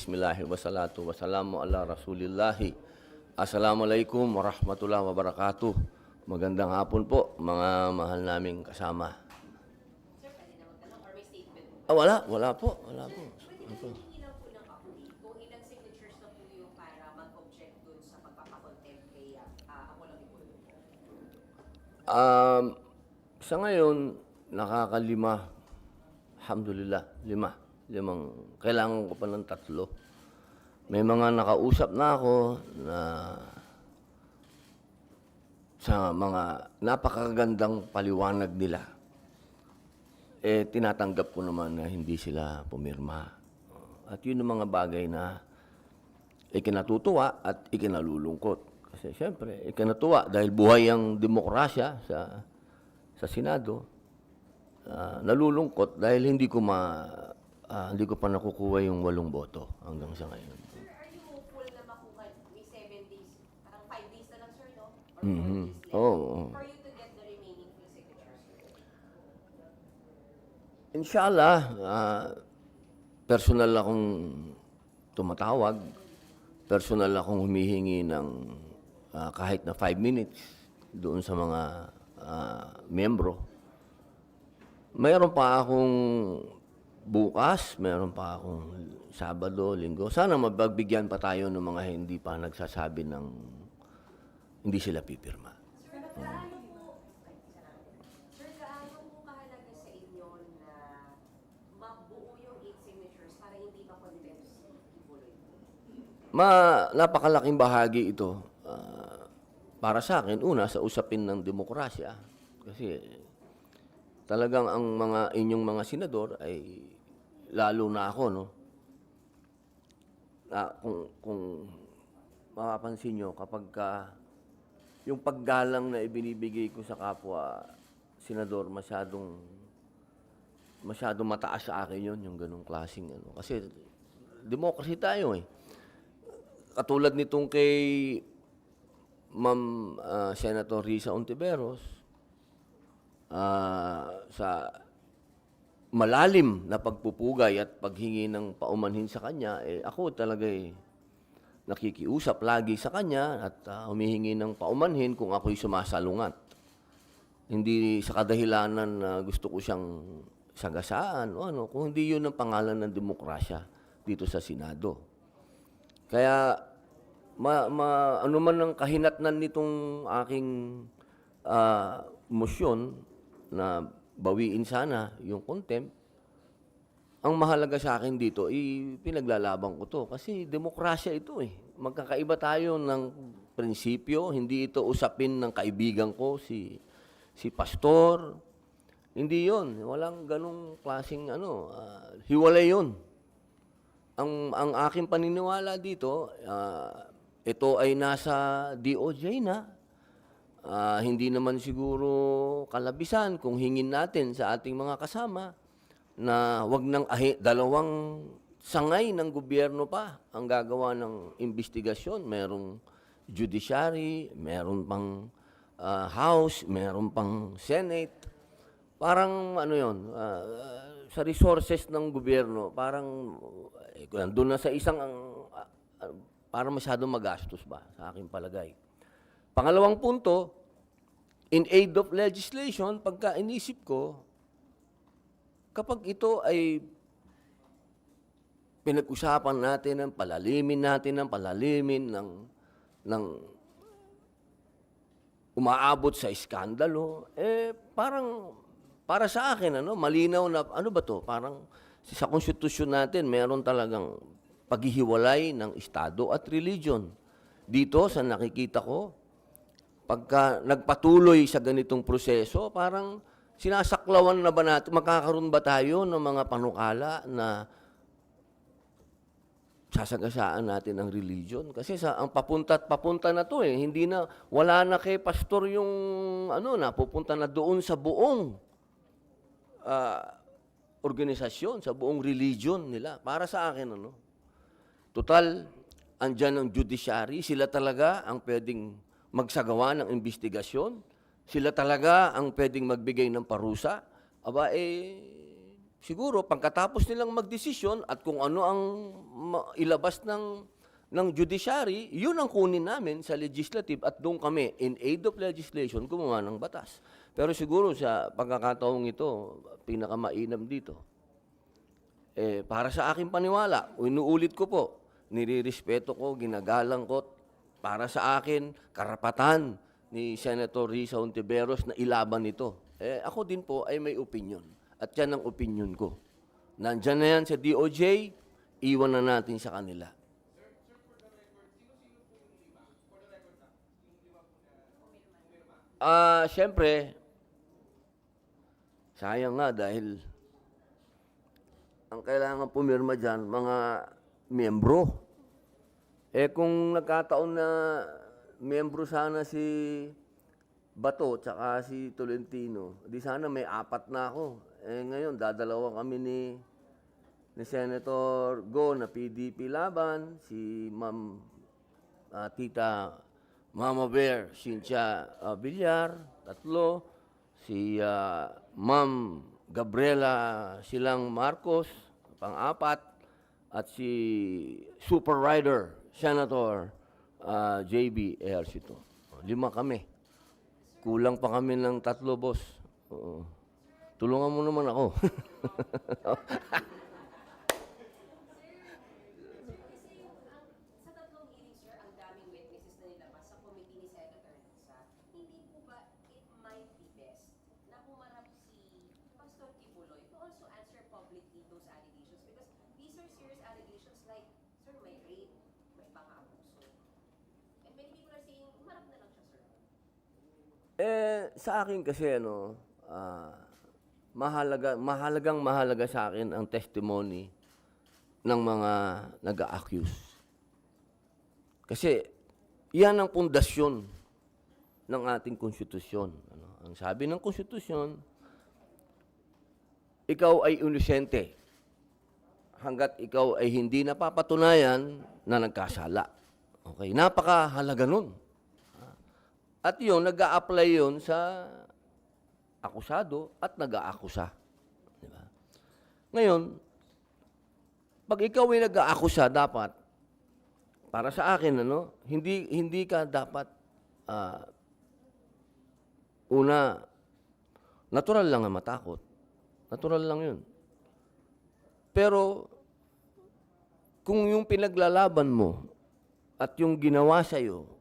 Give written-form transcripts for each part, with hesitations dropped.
Bismillahi wassalatu wassalamu ala rasulillahi. Assalamualaikum warahmatullahi wabarakatuh. Magandang hapon po mga mahal naming kasama. Sir, pwede na magtanong or may statement po? Wala po. Pwede ba hihingi lang po ng update kung ilang signatures na po yung para mag-object dun sa pagpapakontempt kay Apollo Kibuloy? Sa ngayon, nakakalima. Alhamdulillah, limang. Kailangan ko pa ng 3. May mga nakausap na ako na sa mga napakagandang paliwanag nila. Tinatanggap ko naman na hindi sila pumirma. At yun ang mga bagay na ikinatutuwa at ikinalulungkot. Kasi siyempre, ikinatuwa dahil buhay ang demokrasya sa Senado. Nalulungkot dahil hindi ko pa nakukuha yung 8 boto hanggang sa ngayon. Sir, are you hopeful na makuha may 7 days? Parang 5 days na lang, sir, no? Or 4 Mhm. days left Oo. for you to get the remaining few signatures, sir? Inshallah, personal akong tumatawag, personal akong humihingi ng kahit na 5 minutes doon sa mga miyembro. Mayroon pa akong bukas, mayroon pa akong Sabado, Linggo. Sana mapagbigyan pa tayo ng mga hindi pa nagsasabi ng hindi sila pipirma. Sir, gaano po kahalaga sa inyo na mabuo yung 8 signatures para hindi pa contempt si Kibuloy? Napakalaking bahagi ito para sa akin, una, sa usapin ng demokrasya. Kasi talagang ang inyong mga senador ay lalo na ako, no? Kung mapapansin nyo, kapag yung paggalang na ibinibigay ko sa kapwa senador, masyadong mataas sa akin yun, yung ganong klaseng ano. Kasi democracy tayo eh. Katulad nitong kay Ma'am Senator Risa Ontiveros, sa malalim na pagpupugay at paghingi ng paumanhin sa kanya, ako talaga nakikiusap lagi sa kanya at humihingi ng paumanhin kung ako'y sumasalungat. Hindi sa kadahilanan na gusto ko siyang sagasaan o ano, kung hindi yun ang pangalan ng demokrasya dito sa Senado. Kaya ano man ang kahinatnan nitong aking motion na bawiin sana yung contempt, ang mahalaga sa akin dito, pinaglalaban ko to. Kasi demokrasya ito eh. Magkakaiba tayo ng prinsipyo. Hindi ito usapin ng kaibigan ko, si pastor. Hindi yon. Walang ganong klaseng hiwalay yon. Ang aking paniniwala dito, ito ay nasa DOJ na. Hindi naman siguro kalabisan kung hingin natin sa ating mga kasama na wag nang dalawang sangay ng gobyerno pa ang gagawa ng investigasyon. Merong judiciary, meron pang House, meron pang Senate. Parang yon, sa resources ng gobyerno, parang doon na sa isang parang masyadong magastos ba sa aking palagay. Pangalawang punto, in aid of legislation, pagka inisip ko, kapag ito ay pinag-usapan natin ng palalimin ng umaabot sa iskandalo, parang para sa akin, malinaw na, ano ba to? Parang sa konstitusyon natin, meron talagang paghihiwalay ng Estado at religion. Dito, sa nakikita ko, pagka nagpatuloy sa ganitong proseso, parang sinasaklawan na ba natin, magkakaroon ba tayo ng mga panukala na sasagasaan natin ang religion? Kasi ang papunta na to eh, hindi na, wala na kay pastor yung, napupunta na doon sa buong organisasyon, sa buong religion nila. Para sa akin, total, andyan ang judiciary, sila talaga ang pwedeng magsagawa ng investigasyon. Sila talaga ang pwedeng magbigay ng parusa. Aba, siguro pagkatapos nilang magdesisyon at kung ano ang ilabas ng judiciary, yun ang kunin namin sa legislative at doon kami, in aid of legislation, gumawa ng batas. Pero siguro sa pagkakataong ito, pinakamainam dito, para sa aking paniwala, inuulit ko po, nirirespeto ko, ginagalang ko, para sa akin, karapatan ni Senator Risa Hontiveros na ilaban ito. Ako din po ay may opinion. At yan ang opinion ko. Nandyan na yan sa DOJ, iwan na natin sa kanila. Siyempre, sayang nga dahil ang kailangan pumirma dyan, mga miyembro. Kung nagkataon na miyembro sana si Bato tsaka si Tolentino, di sana may 4 na ako. Ngayon, dadalawa kami ni Senator Go na PDP laban, si Ma'am Tita Mama Bear, Cynthia Villar, 3, si Ma'am Gabriela Silang Marcos, pang-4, at si Super Rider, Senator JB Ejercito. 5 kami. Kulang pa kami ng 3, boss. Oo. Tulungan mo naman ako. Sa tatlong hearings, sir, ang daming witnesses na nilabas sa committee ni Senator Risa. Hindi po ba it might be best na humarap si Pastor Kibuloy to also answer publicly those allegations? Because these are serious allegations like, sir, may rape, may pang-abuso. And many people are saying, humarap na lang siya, sir. Sa akin kasi, mahalagang sa akin ang testimony ng mga nag-a-accuse. Kasi, yan ang pundasyon ng ating konstitusyon. Ang sabi ng konstitusyon, ikaw ay inosente hanggat ikaw ay hindi napapatunayan na nagkasala. Okay, napakahalaga nun. At yun, nag-a-apply yun sa akusado at nag-aakusa. Diba? Ngayon, pag ikaw ay nag-aakusa, dapat, para sa akin, hindi ka dapat, una, natural lang na matakot. Natural lang yun. Pero, kung yung pinaglalaban mo at yung ginawa sa'yo,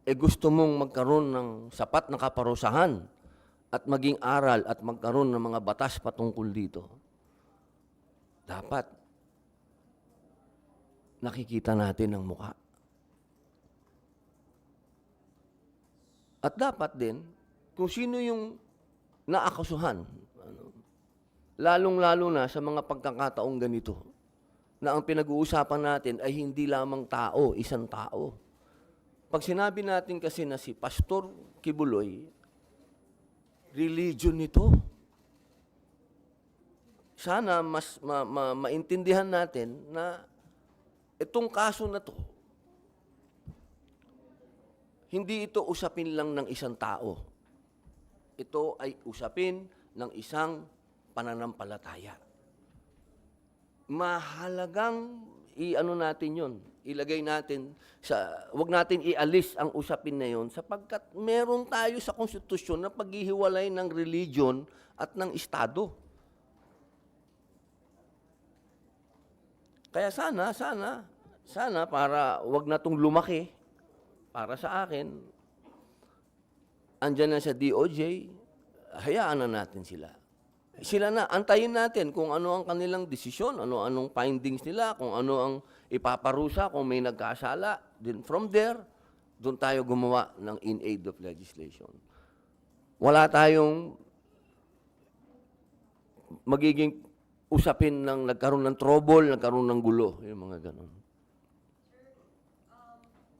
gusto mong magkaroon ng sapat na kaparusahan at maging aral at magkaroon ng mga batas patungkol dito, dapat nakikita natin ang mukha. At dapat din, kung sino yung naakasuhan, lalong-lalo na sa mga pagkakataong ganito, na ang pinag-uusapan natin ay hindi lamang tao, isang tao. Pag sinabi natin kasi na si Pastor Kibuloy, religion nito. Sana mas maintindihan natin na itong kaso na to, hindi ito usapin lang ng isang tao. Ito ay usapin ng isang pananampalataya. Mahalagang natin yon. Ilagay natin wag natin ialis ang usapin na yon sapagkat meron tayo sa konstitusyon na paghihiwalay ng religion at ng estado. Kaya sana para wag na tong lumaki, para sa akin, andyan na sa DOJ, hayaan na natin sila. Sila na, antayin natin kung ano ang kanilang desisyon, anong findings nila, kung ano ang ipaparusa, kung may nagkasala. Then from there, doon tayo gumawa ng in aid of legislation. Wala tayong magiging usapin ng nagkaroon ng trouble, nagkaroon ng gulo, yung mga ganon.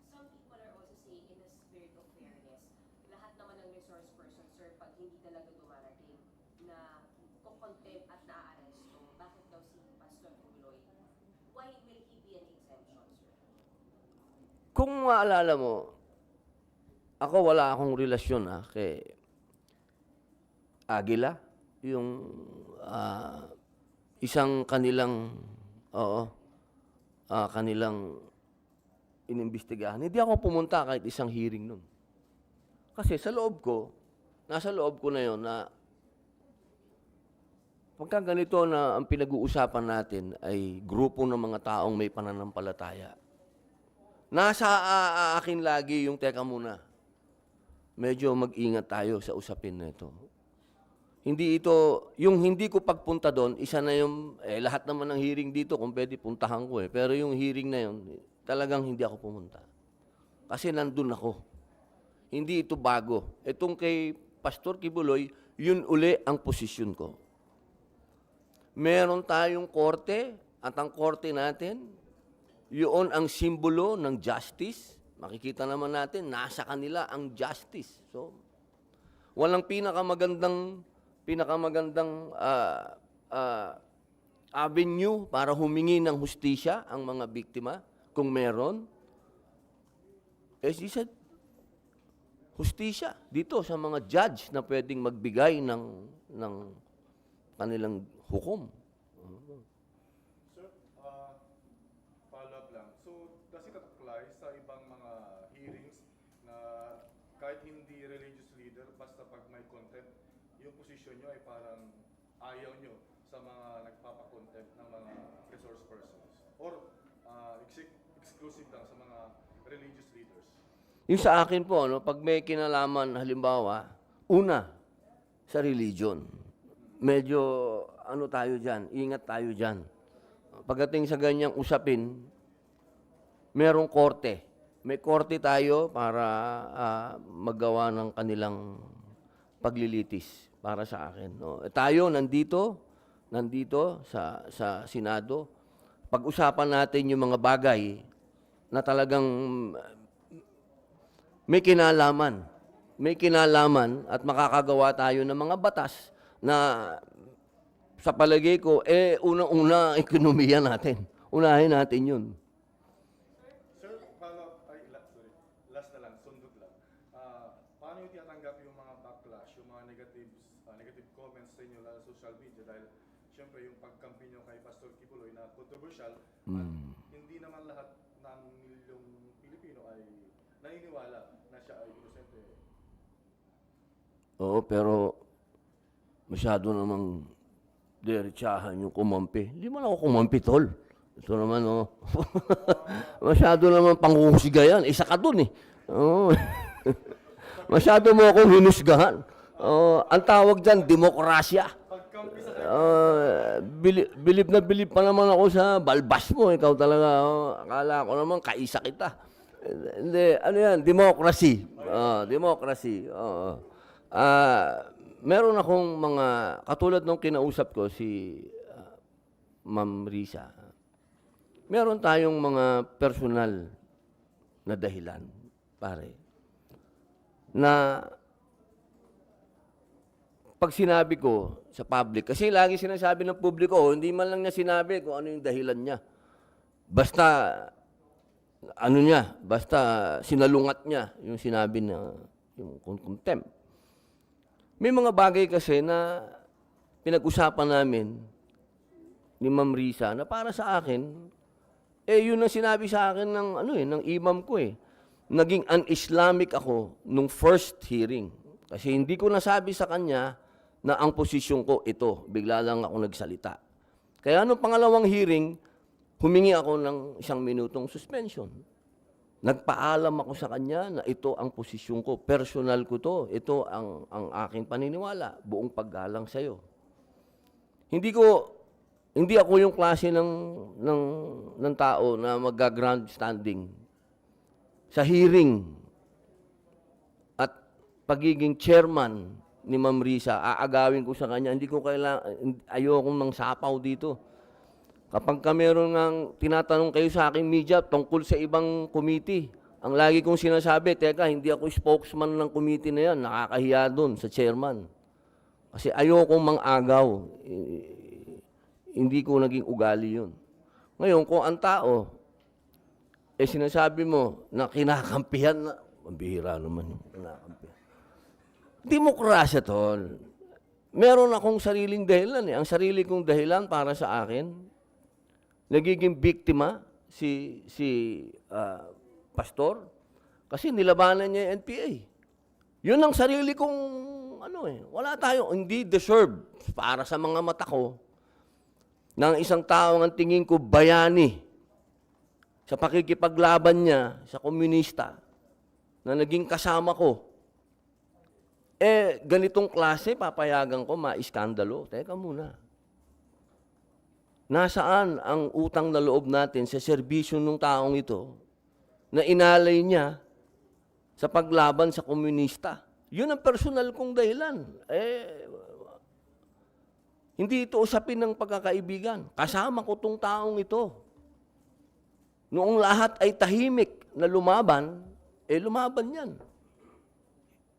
Some people are also saying in the spirit of fairness, lahat naman ng resource person, sir, pag hindi talaga dumarating na contempt at na-aresto, bakit daw si Pastor Kibuloy? Why will he be an exemption, sir? Kung maalala mo, ako wala akong relasyon kay Aguila, yung isang kanilang, oo, kanilang inimbestigahan. Hindi ako pumunta kahit isang hearing nun. Kasi sa loob ko, nasa loob ko na yon na pagka ganito na ang pinag-uusapan natin ay grupo ng mga taong may pananampalataya. Nasa akin lagi yung teka muna. Medyo mag-ingat tayo sa usapin na ito. Hindi ito, yung hindi ko pagpunta doon, isa na yung, lahat naman ng hearing dito, kung pwede puntahan ko Pero yung hearing na yun, talagang hindi ako pumunta. Kasi nandun ako. Hindi ito bago. Itong kay Pastor Kibuloy, yun uli ang posisyon ko. Meron tayong korte, at ang korte natin, yun ang simbolo ng justice. Makikita naman natin, nasa kanila ang justice. So, walang pinakamagandang avenue para humingi ng hustisya ang mga biktima, kung meron. As he said, hustisya dito sa mga judge na pwedeng magbigay ng kanilang hukom. Sir, follow-up lang. So, does it apply sa ibang mga hearings na kahit hindi religious leader, basta pag may contempt, yung posisyon nyo ay parang ayaw nyo sa mga nagpapakontempt ng mga resource persons? Or exclusive lang sa mga religious leaders? Yung sa akin po, pag may kinalaman, halimbawa, una, sa religion. Medyo, tayo dyan, ingat tayo dyan. Pagdating sa ganyang usapin, merong korte. May korte tayo para maggawa ng kanilang paglilitis para sa akin. No? Tayo nandito sa Senado, pag-usapan natin yung mga bagay na talagang may kinalaman at makakagawa tayo ng mga batas na sa palagay ko, unang-una ekonomiya natin. Unahin natin yun. Sir, follow-up, last na lang, sundot lang. Paano yung tinatanggap yung mga backlash, yung mga negative comments sa inyo sa social media? Dahil, syempre, yung pagkampi nyo kay Pastor Kibuloy na controversial, at hindi naman lahat ng milyong Pilipino ay naniniwala na siya ay inosente. Oo, pero masyado namang diretsahan yung kumampi. Hindi man ako kumampi, tol. Ito naman, masyado naman panghuhusga yan. Isa ka dun, Oo. Masyado mo akong hinusgahan. Ang tawag dyan, demokrasya. Pagkampi sa Bilib pa naman ako sa balbas mo. Ikaw talaga, akala ko naman, kaisa kita. Hindi, ano yan, democracy. Democracy. Meron akong mga, katulad nung kinausap ko si Ma'am Risa, meron tayong mga personal na dahilan, pare, na pag sinabi ko sa public, kasi lagi sinasabi ng publiko, hindi man lang niya sinabi kung ano yung dahilan niya. Basta sinalungat niya yung sinabi na yung contempt. May mga bagay kasi na pinag-usapan namin ni Ma'am Risa na para sa akin, yun ang sinabi sa akin ng imam ko Naging un-Islamic ako nung first hearing. Kasi hindi ko nasabi sa kanya na ang posisyon ko ito. Bigla lang ako nagsalita. Kaya nung pangalawang hearing, humingi ako ng 1 minutong suspension. Nagpaalam ako sa kanya na ito ang posisyon ko. Personal ko to. Ito ang aking paniniwala. Buong paggalang sa'yo. Hindi ako yung klase ng tao na mag-grandstanding sa hearing at pagiging chairman ni Ma'am Risa. Aagawin ko sa kanya. Ayokong mang sapaw dito. Kapag meron ng tinatanong kayo sa aking media tungkol sa ibang committee, ang lagi kong sinasabi, teka, hindi ako spokesman ng committee na yan, nakakahiya doon sa chairman. Kasi ayokong mang-agaw. Hindi ko naging ugali yun. Ngayon, kung ang tao, sinasabi mo na kinakampihan na, mabihira naman yung kinakampihan. Demokrasya, tol. meron akong sariling dahilan eh. Ang sarili kong dahilan para sa akin, nagiging biktima si pastor kasi nilabanan niya yung NPA. Yun ang sarili kong wala tayo, hindi deserve para sa mga mata ko ng isang taong ang tingin ko bayani sa pakikipaglaban niya sa komunista na naging kasama ko. Ganitong klase, papayagan ko, maiskandalo. Teka muna. Nasaan ang utang na loob natin sa serbisyo ng taong ito na inalay niya sa paglaban sa komunista? Yun ang personal kong dahilan. Hindi ito usapin ng pagkakaibigan. Kasama ko tong taong ito. Noong lahat ay tahimik na lumaban, lumaban yan.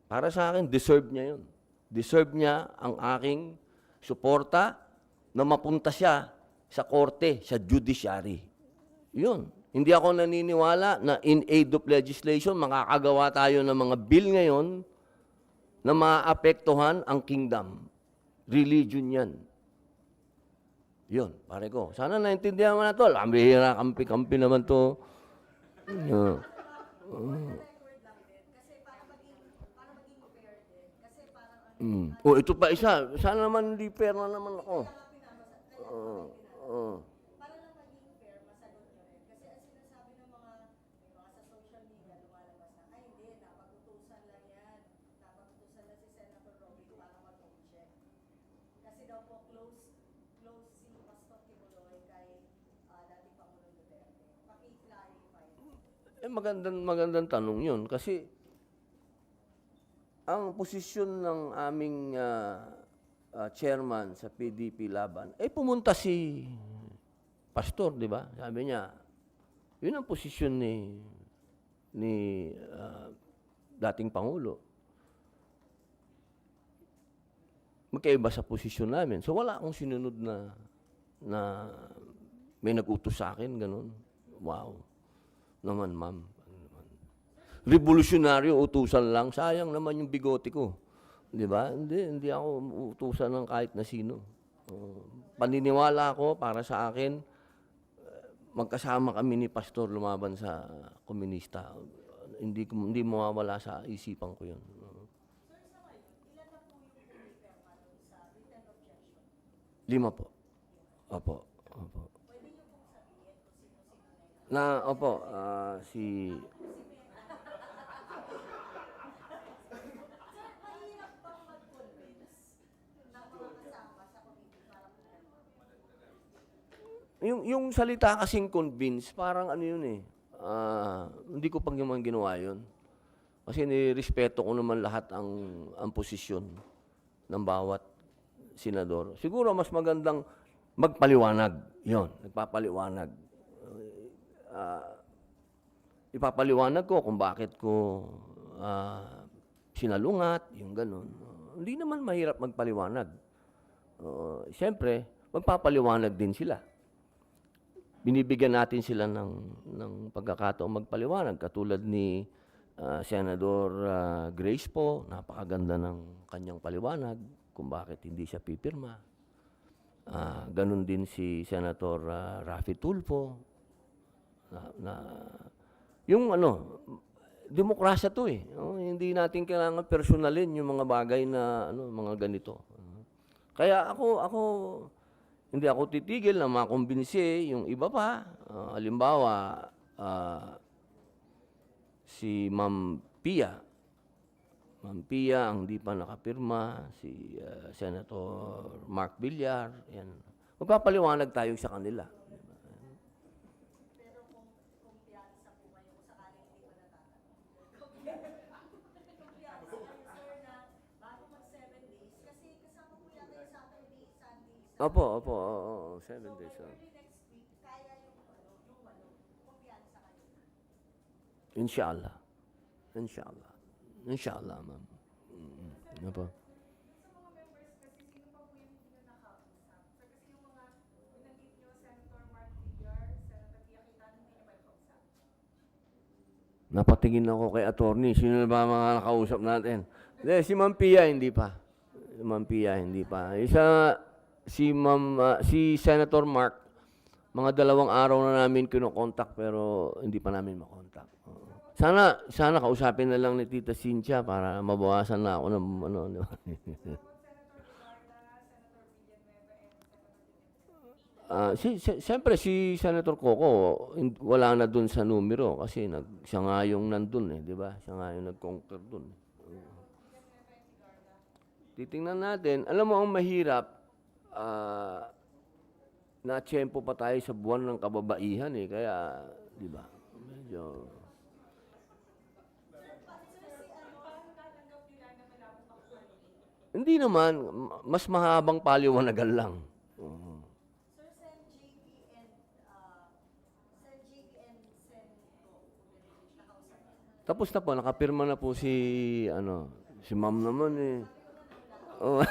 Para sa akin, deserve niya yun. Deserve niya ang aking suporta na mapunta siya sa korte, sa judiciary. Yun. Hindi ako naniniwala na in aid of legislation, makakagawa tayo ng mga bill ngayon na maapektuhan ang kingdom. Religion yan. Yun, pare ko. Sana naintindihan mo na to. Lambihira, kampi-kampi naman to. Ito pa isa. Sana naman hindi fair na naman ako. Para lang maging fair, masagot nyo rin. Kasi ang sinasabi ng mga sa social media, lumalabas na, ay hindi, napag-utusan lang yan. Napag-utusan na si Senator Robin para mag-check. Kasi daw po close si Pastor Kibuloy kay dating Pangulong Duterte. Paki-clarify. Magandang tanong yun. Kasi ang posisyon ng aming chairman sa PDP laban, pumunta si pastor, di ba? Sabi niya, yun ang posisyon ni dating Pangulo. Magkaiba sa posisyon namin. So wala akong sinunod na may nag-utos sa akin, ganun. Wow. Naman, ma'am. Revolusyonaryo, utusan lang. Sayang naman yung bigote ko. Di ba? Hindi ako utusan ng kahit na sino. Paniniwala ko, para sa akin, magkasama kami ni Pastor lumaban sa komunista. Hindi mawawala sa isipan ko yun. Sir, sa ngayon, ilan na po yung pumipirma doon sa written objection? 5 po. Opo. Pwede nyo pong sabihin kung sino-sino na yun? Opo, si... Sir, mahirap bang mag-convince ng mga kasama sa committee para pumirma? Yung salita kasing convince, parang ano yun eh. Hindi ko pang naman ginawa yun. Kasi nirespeto ko naman lahat ang posisyon ng bawat senador. Siguro mas magandang magpaliwanag. Yun, nagpapaliwanag. Ipapaliwanag ko kung bakit ko sinalungat, yung ganun. Hindi naman mahirap magpaliwanag. Siyempre, magpapaliwanag din sila. Binibigyan natin sila ng pagkakataong magpaliwanag. Katulad ni Senador Grace po, napakaganda ng kanyang paliwanag kung bakit hindi siya pipirma. Ganun din si Senator Raffy Tulfo. Yung demokrasya to eh. Hindi natin kailangan personalin yung mga bagay na mga ganito. Kaya ako hindi ako titigil na makumbinsi yung iba pa. Halimbawa, si Ma'am Pia. Ma'am Pia ang di pa nakapirma, si Senator Mark Villar, yan. Magpapaliwanag tayo sa kanila. Pero kung kumpiyansa po kayo kung sakaling hindi pa natatanong. Kumpiyansa kayo, sir, na bago mag 7 days, kasi kasama po yata yung Saturday, Sunday. Opo, 7 days. So, by early next week, kaya yung kumpiyansa kayo. Inshallah, ma'am. Opo. Sa mga members kasi, sino pa po yung hindi nyo nakausap? Sir, kasi yung mga binanggit nyo, Senator Mark Villar, Senator Pia Cayetano, hindi nyo ba nakausap? Napatingin ako kay attorney. Sino na ba mga nakausap natin? Si Ma'am Pia, hindi pa. Ma'am Pia, hindi pa. Si Senator Mark, mga 2 araw na namin kinokontak pero hindi pa namin makontak. Oo. Sana kausapin na lang ni Tita Cynthia para mabawasan na ako ng ano. Di ba? Siyempre si Senator Coco wala na dun sa numero kasi siya nga yung nandun di ba? Siya nga yung nag-conquer dun. Titingnan natin. Alam mo ang mahirap, na-tiyempo pa tayo sa buwan ng kababaihan kaya, di ba? Medyo... Hindi naman, mas mahabang paliwanagan lang. Oo. Sir, Sen JP and Sen Go, nakausap niya. Tapos na po, nakapirma na po si ma'am naman Oh.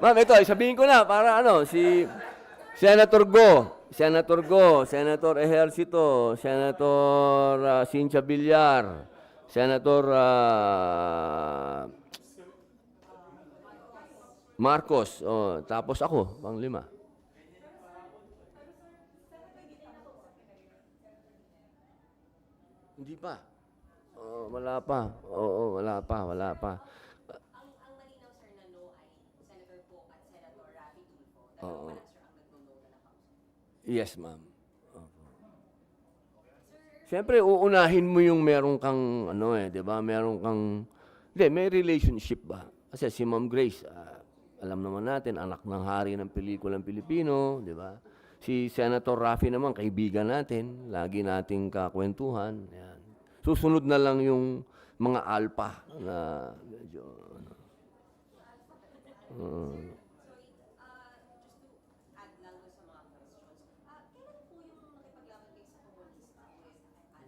Ma'am, ito, sabihin ko na para si Senator Go, Senator Ejercito, Senator Cynthia Villar, Senator Marcos, tapos ako, pang-5. Hindi pa. Wala pa. Oo, wala pa. Ang malinaw, sir, na no ay Senator Poe at Senator Raffy Tulfo. Dalawa Oo. pa lang, sir, ang nagno-no na nakausap. Yes, ma'am. Siyempre, uunahin mo yung meron kang, 'di ba? Meron kang, hindi, may relationship ba? Kasi si Ma'am Grace, alam naman natin, anak ng hari ng pelikulang Pilipino, 'di ba? Si Senator Raffy naman, kaibigan natin, lagi nating kakwentuhan. Yan. Susunod na lang yung mga alpha na medyo, Just to add lang doon sa mga questions, kailan po yung nakipaglaban kayo sa komunista with Apollo?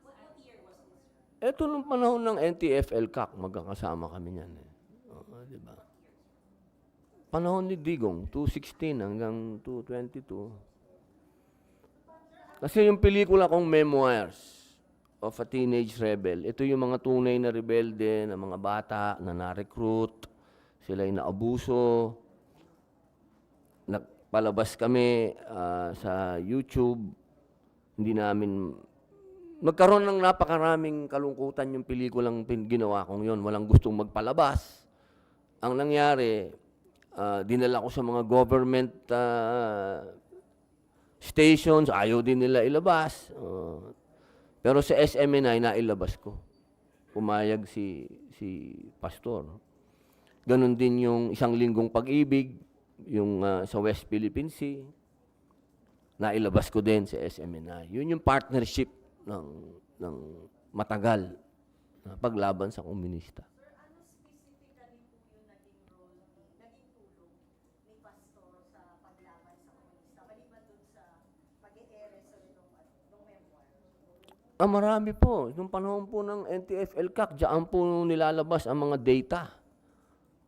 What year was this, sir? Eto nung panahon ng NTF-ELCAC, magkakasama kami niyan. Oo, di ba? Panahon ni Digong, 2016 hanggang 2022. Kasi yung pelikula kong Memoirs of a Teenage Rebel, ito yung mga tunay na rebelde, na mga bata na na-recruit, sila yung naabuso. Nagpalabas kami sa YouTube. Hindi namin... Nagkaroon ng napakaraming kalungkutan yung pelikulang ginawa kong yon. Walang gustong magpalabas. Ang nangyari, dinala ko sa mga government stations, ayaw din nila ilabas. Pero sa SMNI, nailabas ko. Pumayag si Pastor. Ganon din yung Isang Linggong Pag-ibig, yung sa West Philippine Sea. Nailabas ko din sa SMNI. Yun yung partnership ng matagal na paglaban sa komunista. Sir, ano specifically po yung naging tulong ni Pastor sa paglaban sa komunista? Maliban dun sa pag-e-ere sa nung memoir. Marami po. Nung panahon po ng NTF-ELCAC, diyan po nilalabas ang mga data.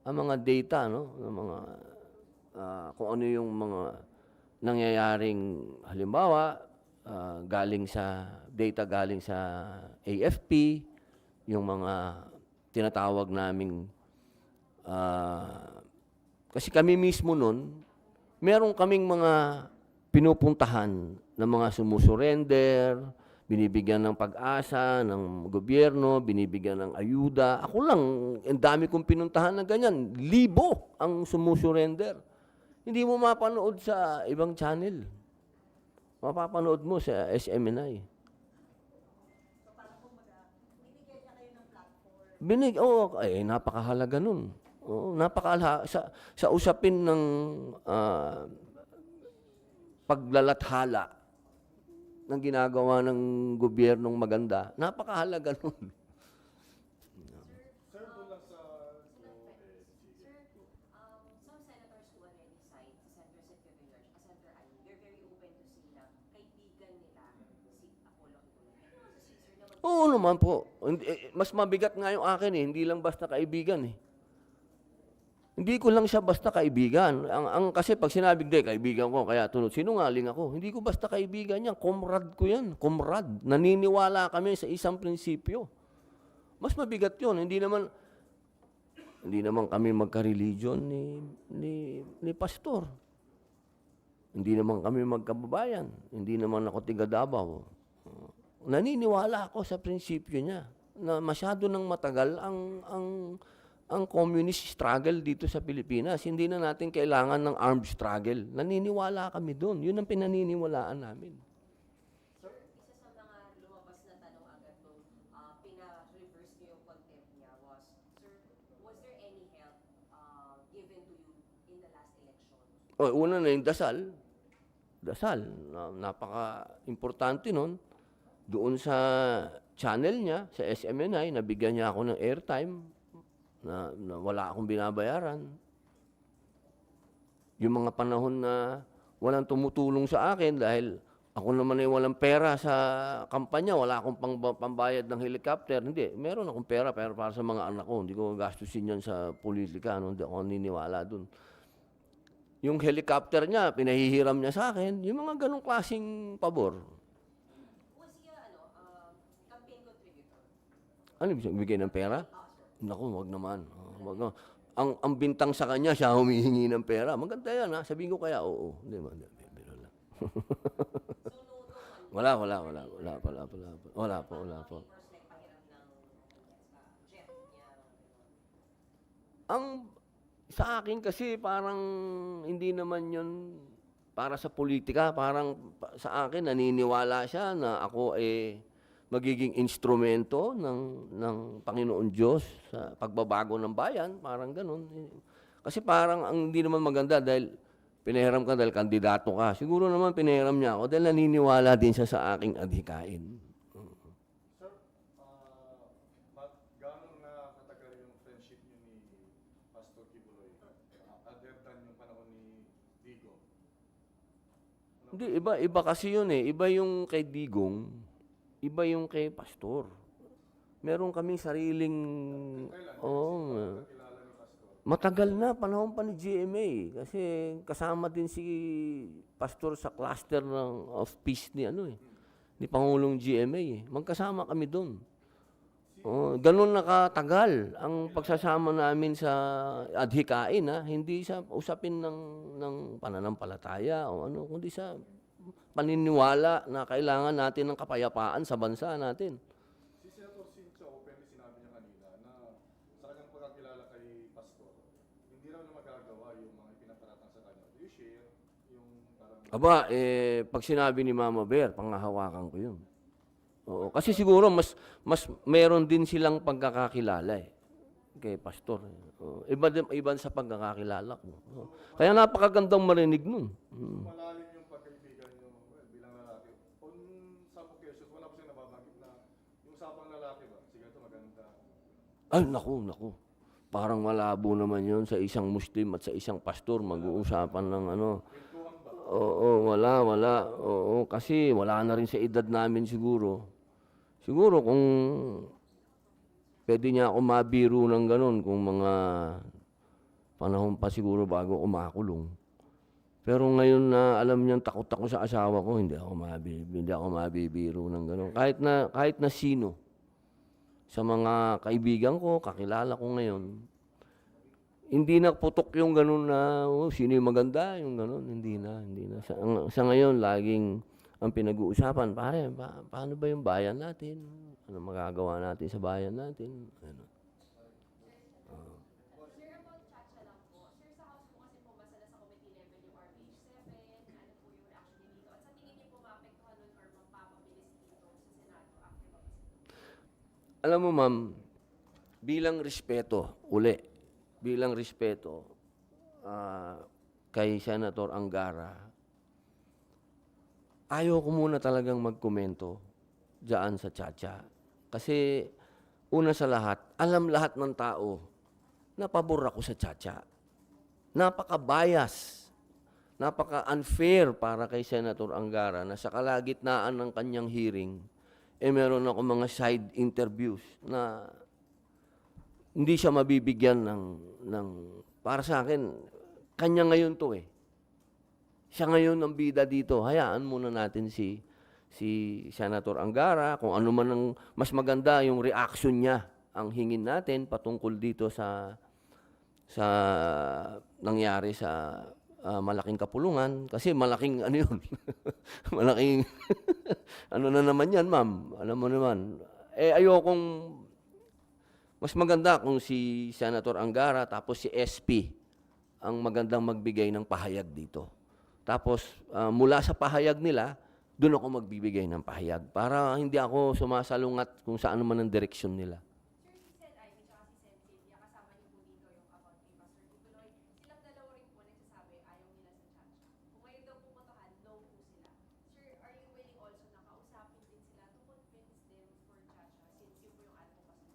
Ang mga data, ng mga, kung ano yung mga nangyayaring, halimbawa, galing sa AFP, yung mga tinatawag naming, kasi kami mismo nun, meron kaming mga pinupuntahan ng mga sumusurrender, binibigyan ng pag-asa ng gobyerno, binibigyan ng ayuda. Ako lang, ang dami kong pinuntahan na ganyan. 1,000 ang sumusurrender. Hindi mo mapanood sa ibang channel. Mapapanood mo sa SMNI. So parang binigyan niya kayo ng platform. Napakahalaga nun. Oo, napakahalaga. Sa usapin ng paglalathala ng ginagawa ng gobyernong maganda, napakahalaga nun. Sir, doon lang sa... Sir, some senators who already signed Senator Cynthia Villar at Senator Ali, they're very open to say na kaibigan nila si Apollo Kibuloy. Sir, naman Oo naman po. Mas mabigat nga yung akin hindi lang basta kaibigan Hindi ko lang siya basta kaibigan. Kasi pag sinabing, kaibigan ko, kaya sinungaling ako. Hindi ko basta kaibigan yan. Comrade ko yan. Comrade. Naniniwala kami sa isang prinsipyo. Mas mabigat yun. Hindi naman kami magka-religion ni pastor. Hindi naman kami magkababayan. Hindi naman ako tiga Davao. Naniniwala ako sa prinsipyo niya na masyado nang matagal ang communist struggle dito sa Pilipinas. Hindi na natin kailangan ng armed struggle. Naniniwala kami doon. Yun ang pinaniniwalaan namin. Sir, isa sa mga lumabas na tanong agad nung pina-reverse niyo yung contempt niya was, sir, was there any help given to you in the last election? Una na yung dasal. Dasal. Napaka-importante nun. Doon sa channel niya, sa SMNI, nabigyan niya ako ng airtime na wala akong binabayaran. Yung mga panahon na walang tumutulong sa akin dahil ako naman ay walang pera sa kampanya, wala akong pambayad ng helicopter. Hindi, meron akong pera pero para sa mga anak ko. Hindi ko gastusin yan sa politika. Hindi ako naniniwala dun. Yung helicopter niya, pinahihiram niya sa akin. Yung mga ganong klaseng pabor. Was he campaign contributor? Ano ibig bigay ng pera? Naku, wag naman. Wag naman. Ang bintang sa kanya, siya humihingi ng pera. Maganda yan, ha? Sabihin ko kaya, oo. Hindi, biro lang. Wala po. First, like, pahiram ng jet niya. Ang sa akin kasi parang hindi naman yun para sa politika. Parang sa akin naniniwala siya na ako magiging instrumento ng Panginoon Diyos sa pagbabago ng bayan. Parang ganun. Kasi parang ang hindi naman maganda dahil pinahiram ka dahil kandidato ka. Siguro naman pinahiram niya ako dahil naniniwala din siya sa aking adhikain. Sir, gano'n na katagal yung friendship niyo ni Pastor Kibuloy? Other than yung panahon ni Digong? Hindi, iba kasi yun eh. Iba yung kay Digong, iba yung kay Pastor. Meron kaming sariling... Oo. Kilala ni Pastor? Matagal na, panahon pa ni GMA. Kasi kasama din si Pastor sa cluster of peace ni Pangulong GMA eh. Magkasama kami doon. Ganun nakatagal ang pagsasama namin sa adhikain, ha? Hindi sa usapin ng pananampalataya o ano, kundi sa paniniwala na kailangan natin ng kapayapaan sa bansa natin. Si Senator Sincho, openly sinabi niya kanina na sa kanyang pagkakilala kay Pastor, hindi raw na magagawa yung mga ipinaparatang sa kanya. Do you share yung parang... Aba, pag sinabi ni Mama Bear, pangahawakan ko yun. Oo, kasi siguro mas meron din silang pagkakakilala kay Pastor. Iba sa pagkakakilala ko. Kaya napakagandang marinig nun. Malalim yung pagkaibigan niyo bilang lalaki. On some occasions, wala po siya nababanggit na yung usapang lalaki ba? Sige, ito maganda. Ay, naku. Parang malabo naman yun sa isang Muslim at sa isang pastor mag-uusapan ng ano. Kwentuhan ba? Oo, wala. Oo, kasi wala na rin sa edad namin siguro. Siguro kung pwede niya ako mabiro ng ganun kung mga panahon pa siguro bago umakulong. Pero ngayon na alam niyang takot ako sa asawa ko, hindi ako mabibiro ng ganun. Kahit na sino sa mga kaibigan ko, kakilala ko ngayon, hindi na putok yung ganun na sino yung maganda, yung ganun, hindi na. Sa ngayon, laging ang pinag-uusapan, pare, paano ba yung bayan natin? Ano magagawa natin sa bayan natin? Ano? Sir, about Chacha lang po. Sir, sa House po kasi pumasa na sa committee level yung RPH 7. Ano po yung reaction niyo dito? At sa tingin niyo po maapektuhan nun or magpapabilis dito sa Senado after mag-isip? Alam mo, ma'am, bilang respeto kay Senator Angara, ayaw ko muna talagang magkomento dyan sa Chacha. Kasi una sa lahat, alam lahat ng tao na pabor ako sa Chacha. Napaka-bias, napaka-unfair para kay Senator Angara na sa kalagitnaan ng kanyang hearing, meron ako mga side interviews na hindi siya mabibigyan ng para sa akin, kanya ngayon to eh. Siya ngayon ang bida dito. Hayaan muna natin si Senator Angara, kung ano man ang mas maganda yung reaction niya ang hingin natin patungkol dito sa sa nangyari sa malaking kapulungan. Kasi malaking ano yun, malaking ano na naman yan, ma'am. Alam mo naman. Mas maganda kung si Senator Angara tapos si SP ang magandang magbigay ng pahayag dito. Tapos mula sa pahayag nila, doon ako magbibigay ng pahayag para hindi ako sumasalungat kung saan naman ang direksyon nila. Sir, si Sen. Ivy tsaka si Sen. Sylvia, kasama niyo po dito yung about kay Pastor Kibuloy. Silang dalawa rin po nagsasabi ayaw nila sa Chacha. Kung ngayon daw po botohan, no po sila. Sir, are you willing also na kausapin din sila to convince them for Chacha since yun po yung advocacy?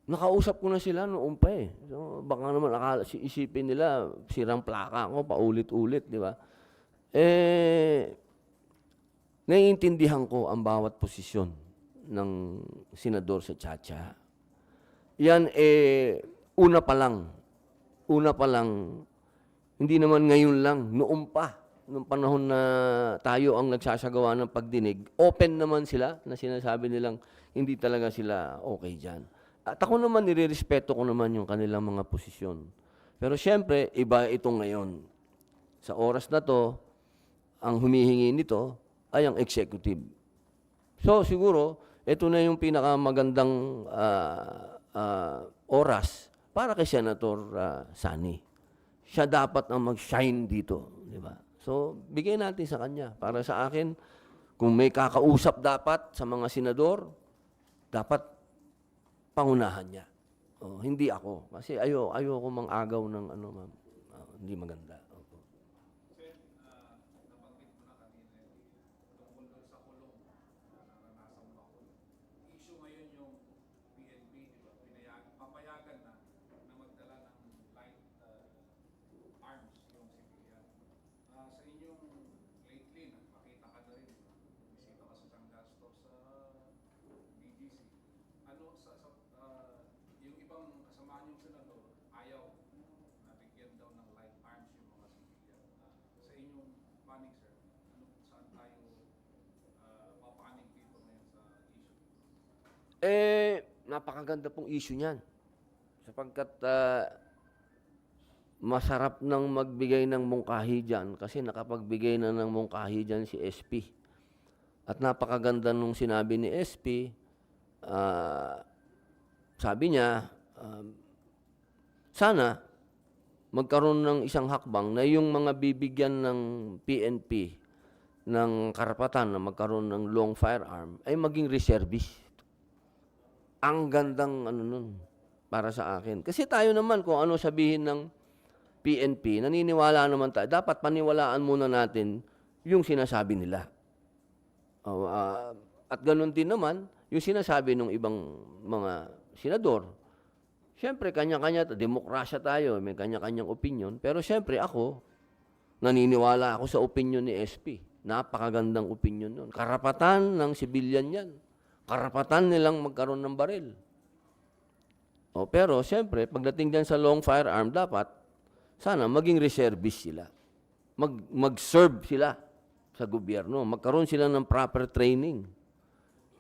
Nakausap ko na sila noon pa eh. So, baka naman isipin nila, sirang plaka ako, paulit-ulit, di ba? Naiintindihan ko ang bawat posisyon ng senador sa Chacha. Yan una pa lang, hindi naman ngayon lang, noon pa, noong panahon na tayo ang nagsasagawa ng pagdinig, open naman sila na sinasabi nilang hindi talaga sila okay dyan. At ako naman, nirerespeto ko naman yung kanilang mga posisyon. Pero siyempre, iba ito ngayon. Sa oras na to, ang humihingi nito ay ang executive. So siguro, ito na yung pinakamagandang oras para kay Senator Sani. Siya dapat ang mag-shine dito, di ba? So, bigay natin sa kanya. Para sa akin, kung may kakausap dapat sa mga senador, dapat pangunahan niya. Hindi ako. Kasi ayoko mang-agaw ng ano, ma'am. Hindi maganda. Opo. Sen, nabanggit mo na kanina tungkol doon sa kulong na naranasan mo ako. Issue ngayon yung PNP, di ba? Papayagan na magdala ng light arms yung civilian. Sa inyong lately, nakita ka na rin, bisita ka sa San Gaston sa BGC. Ano yung ibang kasamahan yung senador, ayaw na bigyan daw ng light arms yung mga civilian. Sa inyong panig, sir, saan tayo papanig dito ngayon sa issue? Napakaganda pong issue niyan. Sapagkat masarap nang magbigay ng mungkahi dyan kasi nakapagbigay na ng mungkahi dyan si SP. At napakaganda nung sinabi ni SP, sabi niya, sana magkaroon ng isang hakbang na yung mga bibigyan ng PNP ng karapatan na magkaroon ng long firearm ay maging reservist. Ang gandang ano nun para sa akin. Kasi tayo naman kung ano sabihin ng PNP, naniniwala naman tayo. Dapat paniwalaan muna natin yung sinasabi nila. At ganun din naman, yung sinasabi ng ibang mga senador. Siyempre, kanya-kanya, demokrasya tayo, may kanya-kanyang opinion. Pero siyempre, ako, naniniwala ako sa opinion ni SP. Napakagandang opinion yun. Karapatan ng sibilyan yan. Karapatan nilang magkaroon ng baril. Pero siyempre, pagdating dyan sa long firearm, dapat, sana maging reservist sila. Mag-serve sila sa gobyerno. Magkaroon sila ng proper training.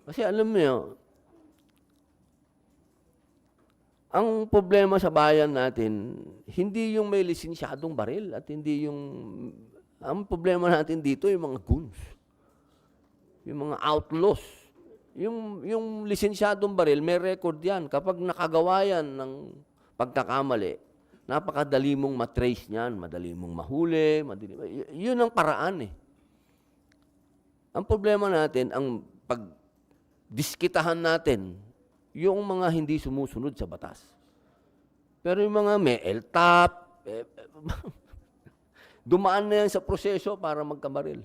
Kasi alam mo, ang problema sa bayan natin, hindi yung may lisensyadong baril at hindi yung... Ang problema natin dito yung mga goons. Yung mga outlaws. Yung lisensyadong baril, may record yan. Kapag nakagawa yan ng pagkakamali, napakadali mong matrace niyan, madali mong mahuli, yun ang paraan eh. Ang problema natin, ang pagdiskitahan natin, yung mga hindi sumusunod sa batas. Pero yung mga may LTAP, dumaan na yan sa proseso para magkabaril.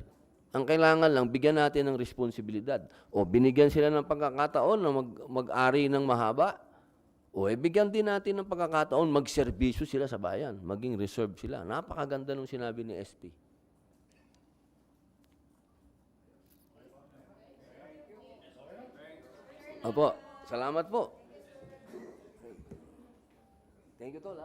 Ang kailangan lang, bigyan natin ng responsibilidad. O binigyan sila ng pagkakataon na mag-ari ng mahaba, o bigyan din natin ng pagkakataon, magserbisyo sila sa bayan, maging reserve sila. Napakaganda nung sinabi ni SP. Opo, salamat po. Thank you, Tol.